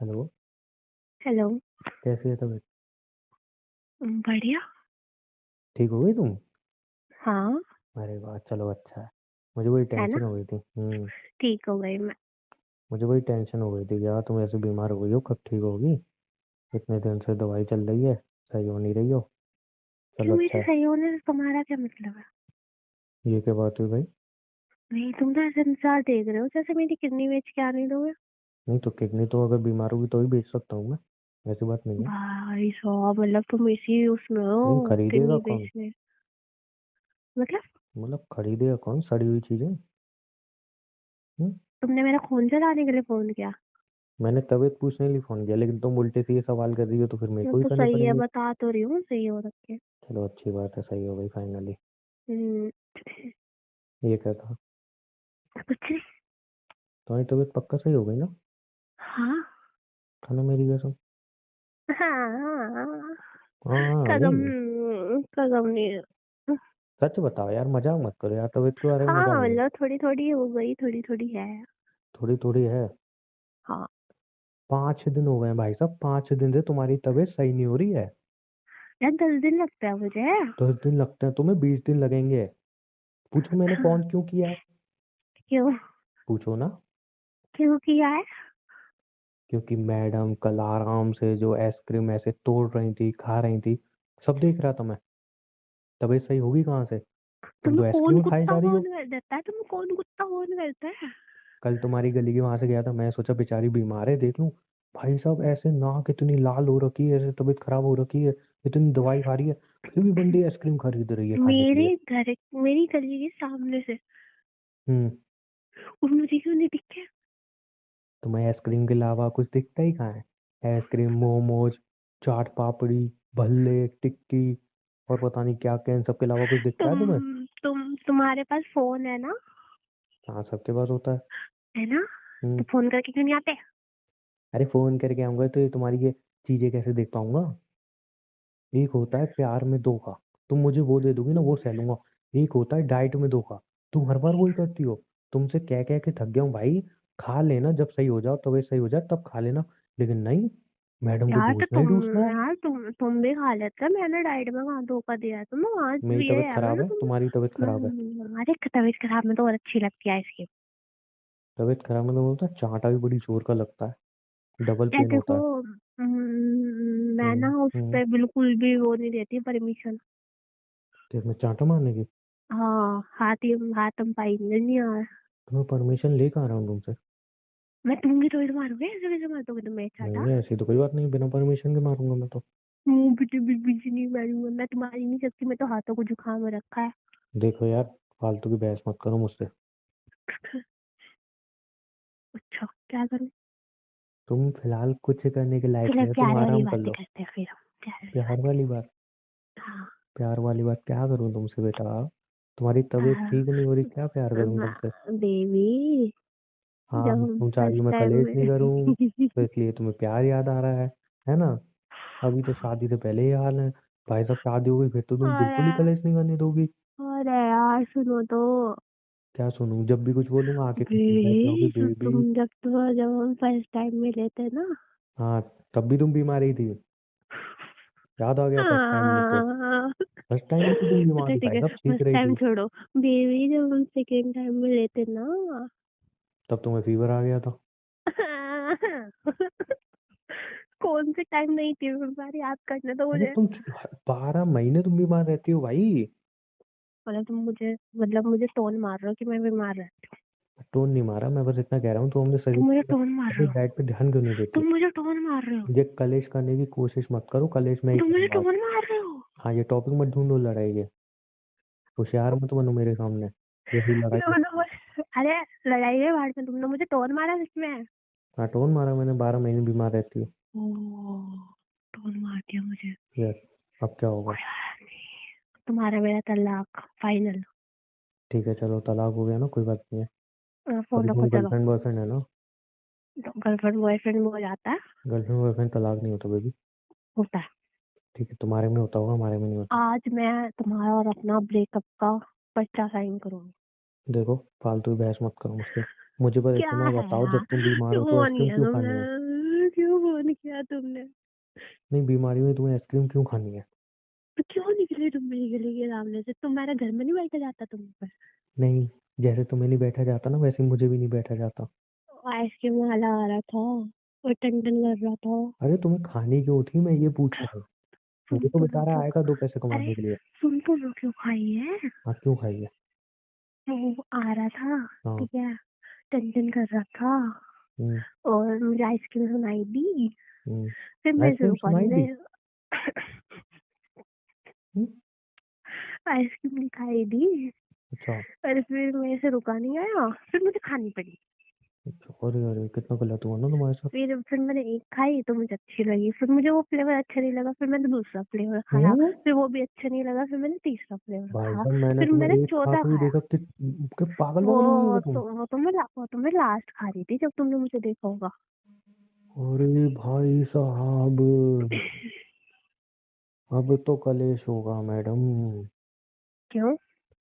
Hello. Hello. कैसी है तबीयत? बढ़िया। ठीक हो गई तुम? हाँ। अरे वाह, चलो अच्छा है। मुझे बड़ी है ना। टेंशन हो गई थी। ठीक हो गई मैं। मुझे बड़ी टेंशन हो गई थी यार, तुम ऐसे बीमार हो गई हो, कब ठीक होगी? इतने दिन से दवाई चल रही है, सही हो नहीं रही हो। क्यों, चलो अच्छा मेरे है। सही होने से तुम्हारा क्या मतलब है? ये क्या बात हुई भाई? नहीं, तुम तो ऐसे इंसान देख रहे हो जैसे मेरी किडनी बेच के आने दोगे। नहीं तो किडनी तो अगर बीमार होगी तो ही बेच सकता हूँ मैं। ऐसी बात नहीं है। भाई साहब, मतलब तुम इसी उसमें नहीं, हो खरीदेगा किडनी कौन? बेचने? मतलब मतलब खरीदेगा कौन सड़ी हुई चीजें? हम्म। तुमने मेरा खून जलाने के लिए फोन किया? मैंने तबीयत पूछने के लिए फोन किया, लेकिन तुम उल्टे से ये सवाल कर रही हो तो फिर मेरे वो को ही तो करने सही है, पड़ेंगे। बता तो रही हूँ सही हो रखे। चलो अच्छी बात है, सही हो गई फाइनली। हम्म। ये क्या था? कुछ नहीं। तुम्हारी तबीयत पक्का सही हो गई ना? हाँ। खाना मेरी कसम। हाँ। हाँ हाँ कदम। नहीं। कदम नहीं। सच बताओ यार, मजाक मत करो यार, तबीयत के बारे में मजाक हाँ, नहीं। मतलब थोड़ी थोड़ी हो गई, थोड़ी थोड़ी है। थोड़ी थोड़ी है? हाँ। 5 दिन हो गए हैं भाई साहब, 5 दिन से तुम्हारी तबीयत सही नहीं हो रही है। यार 10 दिन लगता है मुझे। 10 दिन लगते हैं तुम्हें, 20 दिन लगेंगे। पूछो मैंने फोन क्यों किया है? क्यों? पूछो ना। क्यों किया है? क्योंकि मैडम कल आराम से जो आइसक्रीम ऐसे तोड़ रही थी, खा रही थी, सब देख रहा था मैं। तबीयत सही होगी कहाँ से? तुम तुम्हें तो कौन आइसक्रीम खाई कुत्ता जा रही फोन हो। कर देता है? तुम्हें कौन कुत्ता फोन करता है? कल तुम्हारी गली के वहां से गया था, मैं सोचा बेचारी बीमार है, देख लूं। भाई साहब ऐसे नाक इतनी लाल हो रखी है, ऐसे तबीयत खराब हो रखी है, इतनी दवाई खा रही है, फिर भी बंदी आइसक्रीम खरीद रही है खाने के मेरे लिए। घर, मेरी गली के सामने से। हम्म। और मुझे क्यों नहीं दिखे? तुम्हें आइसक्रीम के अलावा कुछ दिखता ही कहाँ है? आइसक्रीम, मोमोज, चाट पापड़ी, भल्ले, टिक्की और पता नहीं क्या क्या, इन सब के अलावा कुछ दिखता है तुम्हें? तुम्हारे पास फोन है ना? हाँ, सबके पास होता है। है ना? हम्म। तो फोन करके क्यों नहीं आते? अरे फोन करके आऊंगा तो ये तुम्हारी ये चीजें कैसे देख पाऊंगा? एक होता है प्यार में धोखा, तुम मुझे वो दे दोगी ना, वो सह लूंगा। एक होता है डाइट में धोखा, तुम हर बार वही करती हो। तुमसे कह कह के थक गया हूँ भाई। खा लेना जब सही हो जाओ, तब सही हो जाए तब खा लेना। लेकिन नहीं, मैडम को यार तो ढूंसना ही ढूंसना है। तुम भी खा लेते। मैंने डाइट में कहाँ धोखा दिया है तुम्हें? वहाँ मेरी ये तबीयत है खराब मतलब है, तुम। तुम्हारी तबीयत खराब है। अरे तबीयत खराब में तो और अच्छी लगती है आइसक्रीम। तबीयत खराब मतलब होता है चांटा भी बड़ी जोर का लगता है, डबल यार पेन देखो, होता है। मैं ना उस हम्म। पे बिल्कुल भी वो नहीं देती परमिशन। तो मैं चांटा मारने की? हाँ, हाथ हम पाएंगे नहीं यार। तो मैं परमिशन ले कहाँ रहा हूँ तुमसे? मैं दूंगी तो इधर मारोगे, ऐसे कैसे मार दोगे तुम मेरे चाटा? नहीं ऐसी तो कोई बात नहीं, बिना परमिशन के मारूंगा मैं तो। मुंह भी भी नहीं मारूंगा मैं, तुम्हारी नहीं सकती मैं तो, हाथों को जुकाम रखा है। देखो यार, फालतू की बहस मत करो मुझसे। अच्छा, क्या करूं? तुम फिलहाल कुछ करने के लायक चलो नहीं हो, तुम प्यार वाली आराम कर बातें लो। करते हैं फिर हम। प्यार वाली प्यार बातें। वाली बात? हाँ। प्यार वाली बात क्या करूं तुमसे बेटा? तुम्हारी तबीयत ठीक नहीं हो रही, क्या प्यार करूं तुमसे? बेबी, हाँ, जब हम तुम चाह रही हो फर्स्ट मैं टाइम कलेश नहीं करूं, में तो इसलिए तुम्हें प्यार याद आ रहा है ना? अभी तो शादी से पहले ही हाल है। भाई साहब शादी हो गई फिर तो तुम बिल्कुल ही अरे, कलेश नहीं करने दोगी। अरे यार सुनो तो। क्या सुनूं? जब भी कुछ बोलूंगा आके पीछे बैठ जाओगी बेबी, बेबी। जब हम फर्स्ट टाइम मिले थे ना। हाँ, तब भी तुम बीमार ही थी। याद आ गया फर्स्ट टाइम में तो? हाँ। फर्स्ट टाइम में तो तुम बीमार अच्छा थी ठीक भाई है, साहब, सीख फर्स्ट रही टाइम थी। छोड़ो। बेबी, जब हम सेकेंड टाइम मिले थे ना। तब तुम्हें फीवर आ गया था। कौन से टाइम नहीं थी, मैं बार याद करने तो अरे मुझे। तुम 12 महीने तुम बीमार रहती हो भाई। मतलब मुझे टोन मार रहे हो कि मैं बीमार रहती टोन नहीं मारा, मैं बस इतना कह रहा हूँ तो अपने हूँ? तुम मुझे शरीर, टोन मार रहे अपनी हो। डाइट पे ध्यान क्यों नहीं देती? तुम मुझे टोन मार रहे हो। ये कलेश करने की कोशिश मत करो, कलेश मैं ही तुम मुझे करूंगा अब। टोन मार रहे हो। हाँ, ये टॉपिक मत ढूंढो लड़ाई के। होशियार मत बनो मेरे सामने, यही लड़ाई। अरे, लड़ाई है बाहर में, तुमने मुझे टोन मारा इसमें। हाँ, टोन मारा मैंने, 12 महीने बीमार रहती हो। ओ, टोन मार दिया मुझे। यस। अब क्या होगा? कोई बात नहीं। तुम्हारा मेरा तलाक फाइनल। ठीक है चलो, तलाक हो गया ना, कोई बात नहीं है। फोन अभी रखो तुम चलो। गर्लफ्रेंड बॉयफ्रेंड है ना? गर्लफ्रेंड बॉयफ्रेंड में हो जाता है। गर्लफ्रेंड बॉयफ्रेंड तलाक नहीं होता बेबी। होता है। ठीक है, तुम्हारे में होता होगा, हमारे में नहीं होता। आज मैं तुम्हारा और अपना ब्रेकअप का पर्चा साइन करूंगी। देखो, फालतू की बहस मत करो मुझसे। मुझे बस क्या इतना है बताओ, जब यार? तुम बीमार हो तो क्यों नहीं आइसक्रीम है क्यों खानी है? तुम्हें? क्यों नहीं, बीमारी में तुम्हें आइसक्रीम क्यों खानी है? तो क्यों निकले तुम मेरी गली के सामने से? तुम्हारा घर में नहीं बैठा जाता तुम पर? नहीं, जैसे तुम्हें नहीं बैठा जाता ना, वैसे मुझे भी नहीं बैठा जाता। आइसक्रीम वाला आ रहा था और टन टन कर रहा था। अरे तुम्हें खानी क्यों थी, मैं ये पूछ रहा हूँ। सुन मुझे तो तो लो बेचारा क्यों। आएगा 2 पैसे अरे कमाने के लिए। सुन तो लो क्यों खाई है। हाँ, क्यों खाइए? वो आ रहा था, हाँ। ठीक है, टन टन कर रहा था हम्म। और मुझे आइसक्रीम सुनाई दी। फिर मैं इसे आइसक्रीम रुका सुनाई नहीं दी? मैं हम्म, आइसक्रीम नहीं खाई दी। अच्छा। और फिर मैं इसे रुका नहीं आया, फिर मुझे खानी पड़ी। अच्छा, अरे अरे कितना गलत हुआ ना तुम्हारे साथ। फिर मैंने एक खाई तो मुझे अच्छी लगी, फिर मुझे वो फ्लेवर अच्छा नहीं लगा, फिर मैंने दूसरा फ्लेवर खाया, हम्म। फिर वो भी अच्छा नहीं लगा, फिर मैंने तीसरा फ्लेवर भाई खाया, साहब, मैंने फिर तुम्हें मैंने एक खा चौथा के भी खाया। देखा कि पागल वागल हुई हो तुम। वो तो मैं लास्ट खा रही थी जब तुमने मुझे देखा होगा। अरे भाई साहब, अब तो कलेश होगा मैडम। क्यों?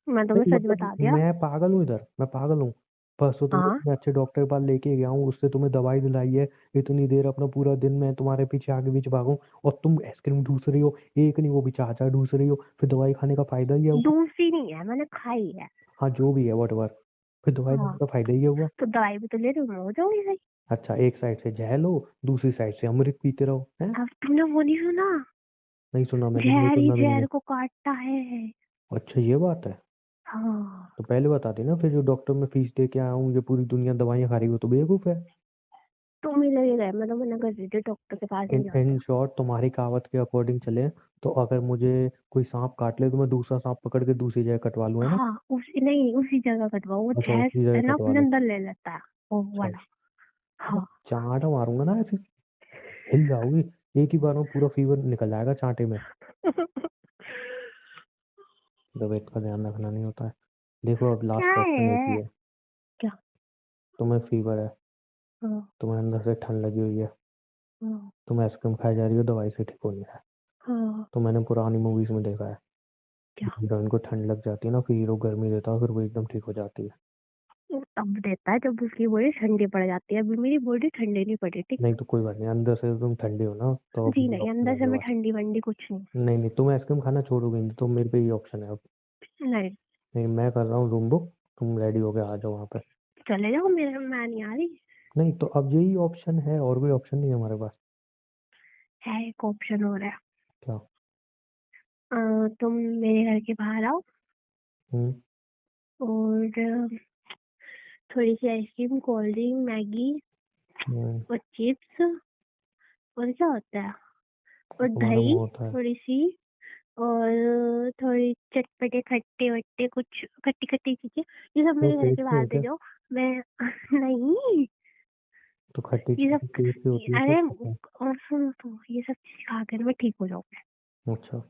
मैं तुम्हें नहीं सच मतलब बता दिया। मैं पागल हूँ इधर, मैं पागल हूँ। परसों तुमको हाँ, इतने अच्छे डॉक्टर के पास लेके गया हूँ, उससे तुम्हें दवाई दिलाई है। इतनी देर अपना पूरा दिन मैं तुम्हारे पीछे आगे पीछे भागूं, और तुम आइसक्रीम ढूंढ रही हो। एक नहीं, वो भी चार चार ढूंढ रही हो, फिर दवाई खाने का फायदा ही है हुआ। दूसरी नहीं है, मैंने खाई है। हाँ, जो भी है वट, फिर दवाई खाने हाँ, का फायदा ही है हुआ। तो दवाई भी तो ले रही हूँ, मैं हो जाऊंगी सही। अच्छा, एक साइड से जहल हो, दूसरी साइड से अमृत पीते रहो हैं। अब तुमने वो नहीं सुना? नहीं सुना मैंने, नहीं जहर ही सुना मैंने। जहर को काटता है। अच्छा, ये बात है। हाँ, तो पहले बताती ना, फिर जो डॉक्टर में फीस दे के आया हूँ, ये पूरी दुनिया दवाइयाँ खा रही हो तो बेवकूफ है। तुम ही लगे गए, मैं तो मना कर रही थी डॉक्टर के पास नहीं इन जाते। शॉर्ट, तुम्हारी कहावत के अकॉर्डिंग चले, तो अगर मुझे कोई सांप काट ले तो मैं दूसरा सांप पकड़ के दूसरी जगह कटवा लूँ, है ना? हाँ, उसी नहीं उसी जगह कटवाओ, वो अच्छा, जहर उसी जगह है ना कटवा अपने लूँ। अंदर ले लेता है वो अच्छा। वाला। अरे हाँ। चांटा मारूंगा ना ऐसे, हिल जाओगी। एक ही बार में पूरा फीवर निकल जाएगा चांटे में। तबीयत का ध्यान रखना नहीं होता है। देखो, अब क्या लास्ट ऑप्शन एक ही है? है। क्या? तुम्हें फीवर है, हाँ, तुम्हें अंदर से ठंड लगी हुई है, हाँ, तुम आइसक्रीम खाई जा रही हो, दवाई से ठीक हो नहीं रहा है। हाँ। तो मैंने पुरानी मूवीज में देखा है, क्या? हीरोइन को ठंड लग जाती है ना, फिर हीरो गर्मी देता है, फिर वो एकदम ठीक हो जाती है। वो तब देता है जब उसकी बॉडी ठंडी पड़ जाती है, अभी मेरी बॉडी ठंडी नहीं पड़ी, ठीक नहीं है। तो कोई बात नहीं, अंदर से तुम ठंडी हो ना, तो अब जी ये नहीं, ऑप्शन अंदर है से मेरे मैं पास। ठंडी वंडी कुछ नहीं। नहीं नहीं, तुम आइसक्रीम खाना छोड़ोगे नहीं, तो मेरे पे ये ऑप्शन है अब। नहीं। नहीं, मैं कर रहा हूँ रूम बुक, तुम रेडी हो गए आ जाओ वहाँ पे। चले जाओ, मेरे मैं नहीं आ रही। नहीं तो अब यही ऑप्शन है, और कोई ऑप्शन नहीं है हमारे पास। है एक ऑप्शन हो रहा है। क्या? तुम मेरे घर के बाहर आओ हम्म। और थोड़ी सी आइसक्रीम, कोल्ड ड्रिंक, मैगी हम्म, और चिप्स, और क्या होता है, और तुम्हारा दही मुंह होता है। थोड़ी सी, और थोड़ी चटपटे खट्टे वट्टे कुछ खट्टी खट्टी चीजें, ये सब तो मेरे घर पेट के से बाहर है दे क्या? जाओ। मैं नहीं, तो खट्टी ये चीज सब, पेट से होती है तो अरे पता है। और सुनो तो, ये सब चीज खा कर मैं ठीक हो जाऊंगी। अच्छा।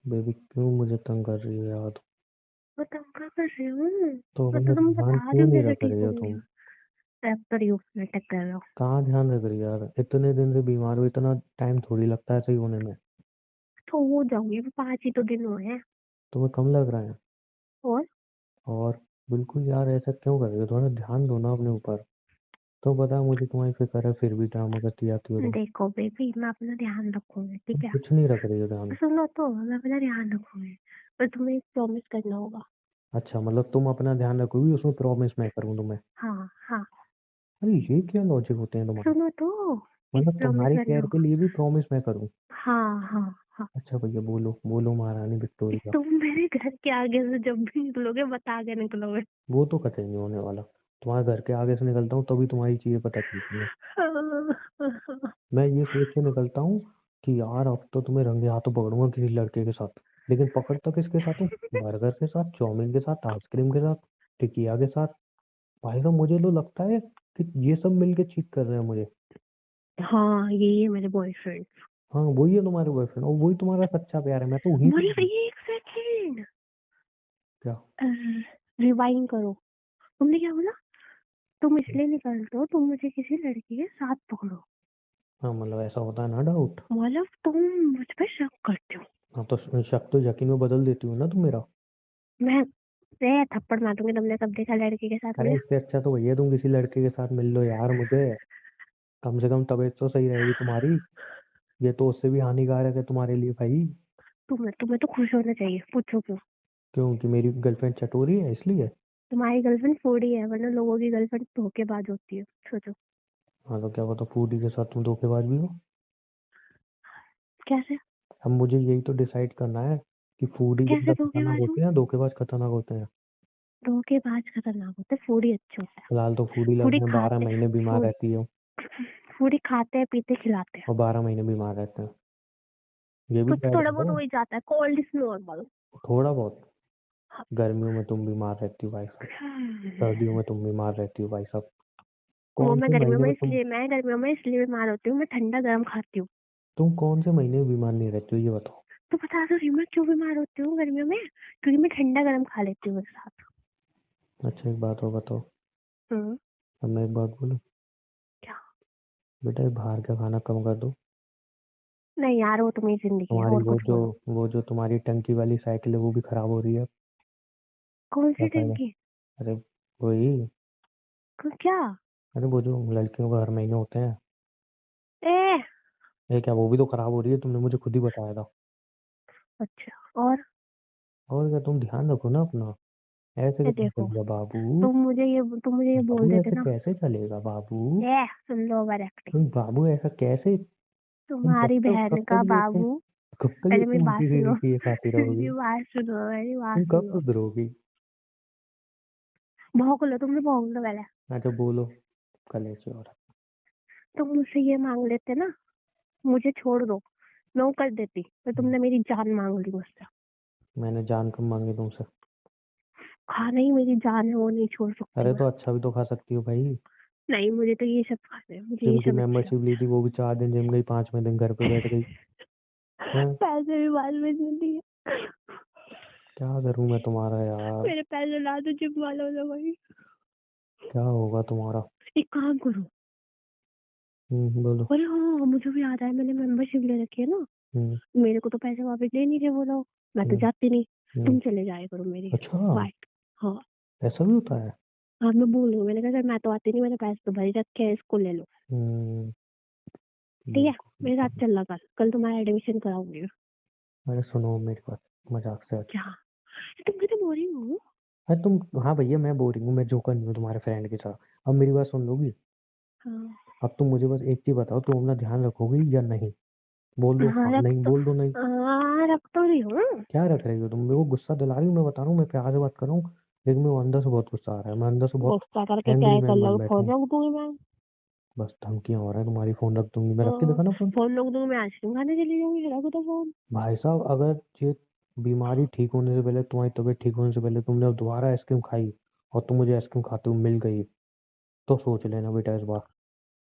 बेबी क्यों मुझे तंग कर रही हो यार? मैं तंग क्या कर रही हूँ? तो मैं अपना तो तुम्हें ध्यान बता रही क्यों हूँ नहीं कैसे रख ठीक रही हो होंगी। तुम? अब कर रही हूँ, नाटक कर रहा हूँ। कहाँ ध्यान रख रही हो यार, इतने दिन से बीमार हो, इतना टाइम थोड़ी लगता है सही होने में। तो हो जाऊंगी, अभी 5 ही तो दिन हुए हैं। तुम्हें कम लग रहा है? और और बिल्कुल यार, ऐसा क्यों कर रही हो? थोड़ा ध्यान दो ना अपने ऊपर। तो पता, मुझे तुम्हारी फिक्र है, फिर भी ड्रामा करती जाती हो तुम। देखो बेबी, मैं अपना ध्यान रखूंगी, तुम ठीक है। कुछ नहीं रख रही हो ध्यान। सुनो तो, मैं अपना ध्यान रखूंगी, पर तुम्हें एक प्रॉमिस करना होगा। अच्छा, मतलब तुम अपना ध्यान रखोगी, उसमें प्रॉमिस मैं करूँ तुम्हें? हाँ, हाँ। अरे ये क्या लॉजिक होते हैं तुम्हारे? सुनो तो, एक मतलब प्रॉमिस तुम्हारी करना केयर के होगा। लिए भी प्रॉमिस मैं करूँ? हाँ, हाँ, हाँ। अच्छा भैया, बोलो बोलो महारानी विक्टोरिया। तुम मेरे घर के आगे से जब भी निकलोगे बता के निकलोगे। वो तो कतई नहीं होने वाला। तुम्हारे घर के आगे से निकलता हूँ तभी तुम्हारी चीजें पता चलती हैं। मैं ये सोच के निकलता हूँ कि यार अब तो तुम्हें रंगे हाथों पकड़ूंगा किसी लड़के के साथ। लेकिन पकड़ता किसके साथ हूँ? बर्गर के साथ, चाउमीन के साथ, आइसक्रीम के साथ, टिकिया के साथ। भाई साहब, मुझे तो लगता है कि ये सब मिलके चीट कर रहे हैं मुझे। हाँ, यही है मेरे बॉयफ्रेंड। हाँ, वही है तुम्हारे बॉयफ्रेंड, और वही तुम्हारा सच्चा प्यार है, मैं तो वहीं पे मतलब हूँ। एक सेकेंड, क्या? रिवाइंड करो। तुमने क्या बोला? तुम इसलिए निकलते हो, तुम मुझे किसी लड़की के साथ पकड़ो। हाँ, मतलब ऐसा होता है ना डाउट। मतलब तुम मुझ पे शक करते हो। हाँ, तो शक तो यकीन में बदल देती हूँ ना तुम मेरा। मैं थप्पड़ मारूंगी, तुमने कब देखा लड़के के साथ अरे मुझे? इससे अच्छा तो भैया तुम किसी लड़के के साथ मिल लो यार, मुझे कम से कम तबीयत तो सही रहेगी तुम्हारी। ये तो उससे भी हानिकारक है तुम्हारे लिए भाई। तुम्हें तुम्हें तो खुश होना चाहिए, पूछो क्यों? क्यों? कि मेरी गर्लफ्रेंड चटोरी है इसलिए? तुम्हारी गर्लफ्रेंड फूडी है, वरना लोगों की गर्लफ्रेंड धोखेबाज होती है, सोचो। हाँ तो क्या पता फूडी के साथ तुम धोखेबाज भी हो। कैसे? अब मुझे यही तो डिसाइड करना है कि फूडी कैसे ज्यादा खतरनाक धोखेबाज हूँ? होते हैं या धोखेबाज खतरनाक होते हैं। धोखेबाज खतरनाक होते हैं, फूडी अच्छे होते हैं। फिलहाल तो फूडी लग फूडी रहे हैं 12 महीने खाते बीमार फूड रहती है। फूडी खाते हैं, पीते, खिलाते हैं। और 12 महीने बीमार रहते हैं। ये भी कुछ तो ऐड थोड़ा बहुत करो। हो ही जाता है, कोल्ड इज नॉर्मल। थोड़ा बहुत। गर्मियों में तुम बीमार रहती हो भाई साहब। सर्दियों में तुम बीमार रहती हो भाई साहब। वो कौन मैं से गर्मियों महीने में में तुम इसलिए मैं गर्मियों में इसलिए बीमार होती हूँ, मैं ठंडा गर्म खाती हूँ। तुम कौन से महीने में बीमार नहीं रहती हो ये बताओ। तो बता दो रही, मैं क्यों बीमार होती हूँ गर्मियों में? क्योंकि मैं ठंडा गर्म खा लेती हूँ एक साथ। अच्छा एक बात और बताओ। हम्म। अब मैं एक बात बोलूं। क्या? बेटा ये बाहर का खाना कम कर दो। नहीं यार, वो तो मेरी जिंदगी है, तुम्हारी और कुछ बोलो। वो जो तुम्हारी टंकी वाली साइकिल है वो भी खराब हो रही है। कौन क्या सी फायदा? टंकी? अरे वही। क्या? अरे वो जो लड़कियों का हर महीने होते हैं। ए। ये क्या वो भी तो खराब हो रही है, तुमने मुझे खुद ही बताया था। अच्छा, और? और क्या तुम ध्यान रखो ना अपना। ऐसे कैसे देखो, चलेगा बाबू? तुम मुझे ये बोल बाबू देते ऐसे ना। कैसे चलेगा बाबू? सुन लो, ओवर एक्टिंग। तुम बाबू ऐसा कैसे? तुम तुम्हारी बहन कब का तक ये तुम बाबू। कब तक ये पहले मेरी तुम बात उल्टी सुनो। सीधी चीजें खाती रहोगी? मेरी बात तुम कब सुनो। सुधरोगी? भौंक लो, तुम भी भौंक लो पहले। अच्छा बोलो। कलेजे और तुम मुझसे ये मांग लेते ना, मुझे छोड़ दो, मैं वो कर देती, तो तुमने मेरी जान मांग ली मुझसे। मैंने जान कब मांगी तुमसे? खाना ही मेरी जान है, वो नहीं छोड़ सकती अरे मैं। तो अच्छा भी तो खा सकती हो भाई। नहीं, मुझे तो ये सब खाना है, मुझे ये जिम की सब अच्छे मेंबरशिप ली लगते थी वो भी 4 दिन जिम गई, 5वें दिन घर पे बैठ गई। हैं? हैं। पैसे भी बाद में नहीं दिए। क्या करूं मैं तुम्हारा यार? मेरे पैसे ला दो जिम वालों ने भाई। क्या होगा तुम्हारा? एक काम करो। बोलो। अरे हाँ, मुझे भी याद आया, मैंने मेंबरशिप ले रखी है ना। हम्म। मेरे को तो पैसे वापस ले नहीं रहे वो लोग। मैं तो हम्म। जाती नहीं। हम्म। तुम चले जाया करो मेरी। अच्छा वाइट। हाँ। ऐसा भी होता है? हाँ, मैं बोल रही हूँ, मैंने कहा सर मैं तो आती नहीं, मैंने पैसे तो भर ही रखे हैं, इसको ले लो। हम्म। ठीक है। बेवकूफ मेरे साथ इंसान। चलना, कल कल तुम्हारा एडमिशन कराऊंगी। अरे सुनो मेरी बात। मजाक से हट। क्या? तुम कहते बोरिंग हो? अरे तुम हाँ भैया मैं बोरिंग हूँ, मैं जोकर नहीं हूँ तुम्हारे फ्रेंड की तरह। अब मेरी बात सुन लोगी? हाँ। अब तुम मुझे बस एक चीज बताओ, तुम अपना ध्यान रखोगी या नहीं? बोल दो हाँ, हाँ नहीं, बोल दो नहीं। रख तो रही हूँ। क्या रख रही हो तुम? मेरे को गुस्सा दिला रही हो, मैं बता रहा हूँ मैं प्यार से बात कर रहा हूँ। लेकिन मेरे को अंदर से बहुत गुस्सा आ रहा है, मैं अंदर से बहुत गुस्सा करके क्या एंग्री है, कर मैन बन लो, बैठा फोन हूँ। रख दूंगी मैं। बस धमकियां हो रहा है तुम्हारी, फोन रख दूंगी मैं, रख के हाँ, देखा ना फोन। फोन रख दूंगी, मैं आइसक्रीम खाने चली जाऊंगी, रखो तो फोन। भाई साहब अगर ये बीमारी ठीक होने से पहले, तुम्हारी तबीयत ठीक होने से पहले तुमने अब दोबारा आइसक्रीम खाई और तुम मुझे आइसक्रीम खाते हुए मिल गई, तो सोच लेना बेटा इस बार।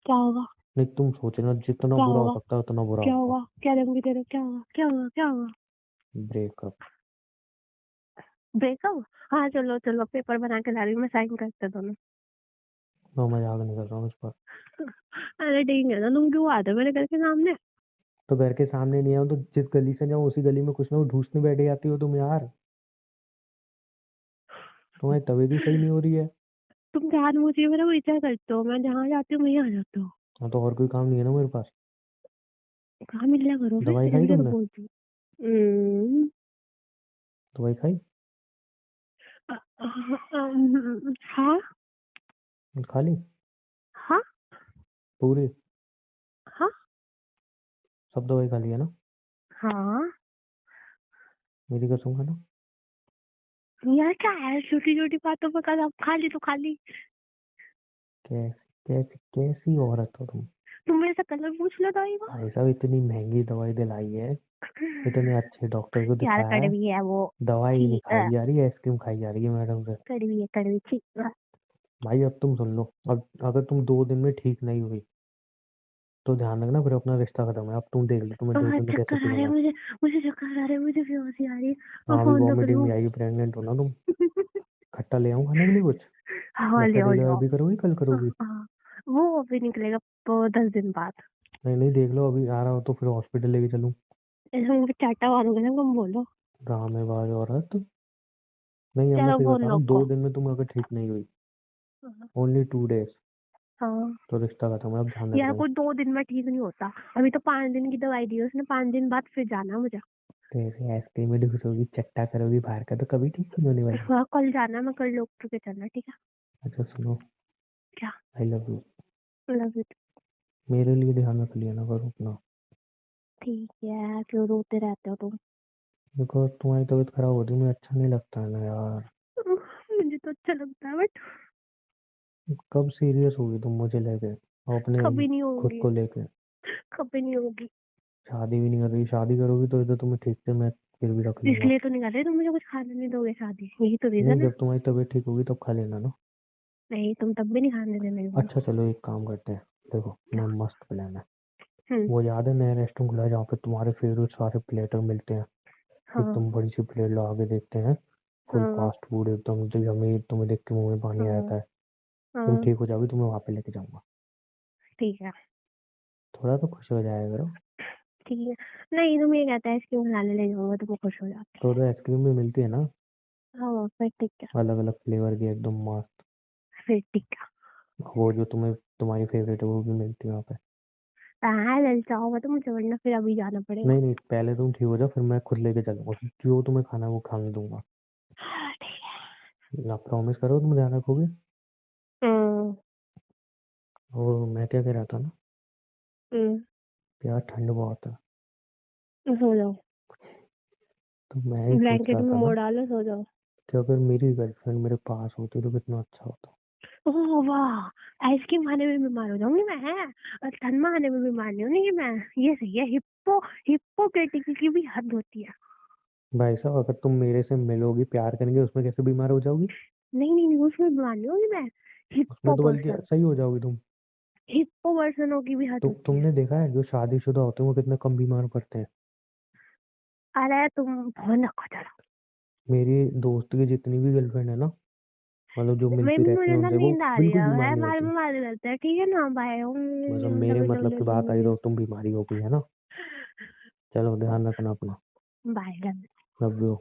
क्या होगा? नहीं तुम सोच लेना, जितना क्या बुरा हो होगा? सकता है उतना बुरा क्या होगा। होगा? क्या देंगे तेरे? क्या होगा? क्या होगा? क्या होगा? ब्रेकअप। ब्रेकअप? हाँ, चलो चलो, पेपर बना के ला रही हूँ मैं, साइन करते दोनों। मैं मजाक नहीं कर रहा हूँ इस पर। अरे ठीक है ना, तुम क्यों आते हो मेरे घर के सामने? तो घर के सामने नहीं आओ तो जिस गली से जाऊँ उसी गली में कुछ ना कुछ ढूंसने बैठ जाती हो तुम यार। तुम्हारी तबीयत ही सही नहीं हो रही है। तुम ध्यान मुझे मेरा पीछा करते हो, मैं जहाँ जाती हूँ वहीं आ जाते हो। हाँ तो और कोई काम नहीं है ना मेरे पास। कहाँ मिल लिया करो फिर, दवाई खाई इसलिए तो तुमने? बोलती हूँ। हम्म। दवाई खाई? हाँ। खा ली? हाँ। पूरी? हाँ। सब दवाई खा ली है ना? हाँ। मेरी कसम खाना। यार क्या है, छोटी छोटी बातों पर कदम, खाली तो खाली। कैसी कैसी कैसी औरत हो तुम? तुम मेरे से कलर पूछ लो दवाई का। भाई साहब इतनी महंगी दवाई दिलाई है, इतने अच्छे डॉक्टर को यार दिखाया है, कड़वी है वो। दवाई नहीं छी, खाई जा रही है, आइसक्रीम खाई जा रही है मैडम से। कड़वी है, कड़वी, छी। भाई अब तुम सुन लो, अब अगर तुम 2 दिन में ठीक नहीं हुई तो ध्यान रखना फिर अपना रिश्ता खत्म है। अब तुम देख लो तुम्हें 2 दिन में कैसे चक्कर आ ठीक रहे हैं होगा। मुझे। मुझे चक्कर आ रहे हैं, मुझे बेहोशी आ रही है। मैं हाँ अभी फोन रख रही वॉमिटिंग भी हूँ। आएगी, प्रेग्नेंट हो ना तुम? खट्टा ले आऊं खाने के लिए कुछ? हाँ, या ले फिर आओ, ले डिलीवर आओ। अभी करोगी कल करोगी? हाँ, वो अभी निकलेगा, तो 10 दिन बाद। नहीं नहीं देख लो अभी आ रहा हो तो फिर हॉस्पिटल लेके चलूं। ऐसे मुझे चाटा मारोगे ना, तुम बोलो। ड्रामेबाज औरत। नहीं अब मैं चलो सही बोल बता रहा लो हूँ, को। 2 दिन में तुम अगर ठीक नहीं हुई, ओनली 2 डेज, हाँ तो रिश्ता खत्म है, अब ध्यान यार, रखना। कोई 2 दिन में ठीक नहीं होता। अभी तो 5 दिन की दवाई दी है उसने, 5 दिन बाद फिर जाना मुझे। तो ऐसे आइसक्रीम में घुसोगी, चट्टा करोगी बाहर का, तो कभी ठीक नहीं होने वाली। हाँ, कल जाना, मैं कल डॉक्टर के चलना, ठीक है? अच्छा सुनो, क्या? I love you. Love you. मेरे लिए ध्यान रख लिया ना करो अपना। ठीक है, क्यों रोते रहते हो तुम? बिकॉज तुम्हारी तबीयत खराब होती है, मुझे अच्छा नहीं लगता है ना यार। मुझे तो अच्छा लगता है, बट कब सीरियस होगी तुम मुझे लेके और अपने कभी नहीं खुद होगी। को लेके? कभी नहीं होगी। शादी भी नहीं कर रही, शादी करोगी तो इधर तुम्हें ठीक से मैं फिर भी रख लूंगा। इसलिए तो नहीं कर रही, तुम मुझे कुछ खाने नहीं दोगे शादी, यही तो नहीं, रीजन है। जब तुम्हारी तबीयत ठीक होगी तब खा लेना ना। नहीं, तुम तब भी नहीं खाने देने मेरे अच्छा को। चलो एक काम करते हैं, देखो क्या? मैं मस्त प्लान है। हम्म। वो याद है नया रेस्टोरेंट खुला है जहाँ पे तुम्हारे फेवरेट सारे प्लेटर मिलते हैं? हाँ एकदम बड़ी सी प्लेट लगा के देखते हैं, फुल हाँ फास्ट फूड एकदम, तो यम्मी, तुम्हें देख के मुंह में पानी आ हाँ जाता है। तुम हाँ। ठीक हो जाओगी, तुम्हें वहाँ पे लेके जाऊंगा। ठीक है। थोड़ा तो खुश हो जाया करो। ठीक है। नहीं, तुम ये कहते हैं आइसक्रीम खिलाने ले जाऊंगा तो मैं खुश हो जाती। तो उधर आइसक्रीम भी मिलती है ना, हाँ, फिर ठीक है। अलग अलग फ्लेवर की एकदम मस्त। फिर ठीक है। वो जो तुम्हें तुम्हारी फेवरेट है वो भी मिलती है वहाँ पे। हाँ, ललचा होगा तो मुझे, वरना फिर अभी जाना पड़ेगा। नहीं नहीं, पहले तुम ठीक हो जाओ, फिर मैं खुद लेके चलूंगा, जो तुम्हें खाना है वो खाने दूंगा। हाँ, ठीक है। ना प्रॉमिस करो तुम ध्यान रखोगे। हम्म। और मैं क्या कह रहा था ना, हम्म। कि यार ठंड बहुत है। सो जाओ। तो मैं ही सोच ब्लैंकेट रहा में था मुंह ना, डालो, सो जाओ। कि अगर मेरी गर्लफ्रेंड मेरे पास होती तो कितना अच्छा होता। ओह वाह, आइसक्रीम खाने में बीमार हो जाऊंगी मैं, है? और तन्मा खाने में बीमार नहीं होने की मैं। ये सही है, हिप्पोक्रेटिक की भी हद होती है। भाई साहब, अगर तुम मेरे से मिलोगी, प्यार करेंगे, उसमें कैसे बीमार हो जाओगी? नहीं नहीं नहीं, उसमें बीमार नहीं होगी मैं। उसमें हिप्पो तो बल्कि पर्सन। सही हो जाओगी तुम। हिप्पो पर्सनों की भी हद होती है। तुमने देखा है जो शादीशुदा होते हैं वो कितना कम बीमार पड़ते हैं? अरे तुम फोन रखो चलो। मेरी दोस्त की जितनी भी गर्लफ्रेंड है ना, मतलब जो मैं मिलती रहती मुझे है ना उनसे, वो नींद आ रही बिल्कुल बीमार है, नहीं बाद होती। में बात करते हैं, ठीक है ना? बाय। मतलब मेरे लव मतलब की बात आई यू। तो तुम बीमारी हो गई है ना। चलो ध्यान रखना अपना। बाय। Love you.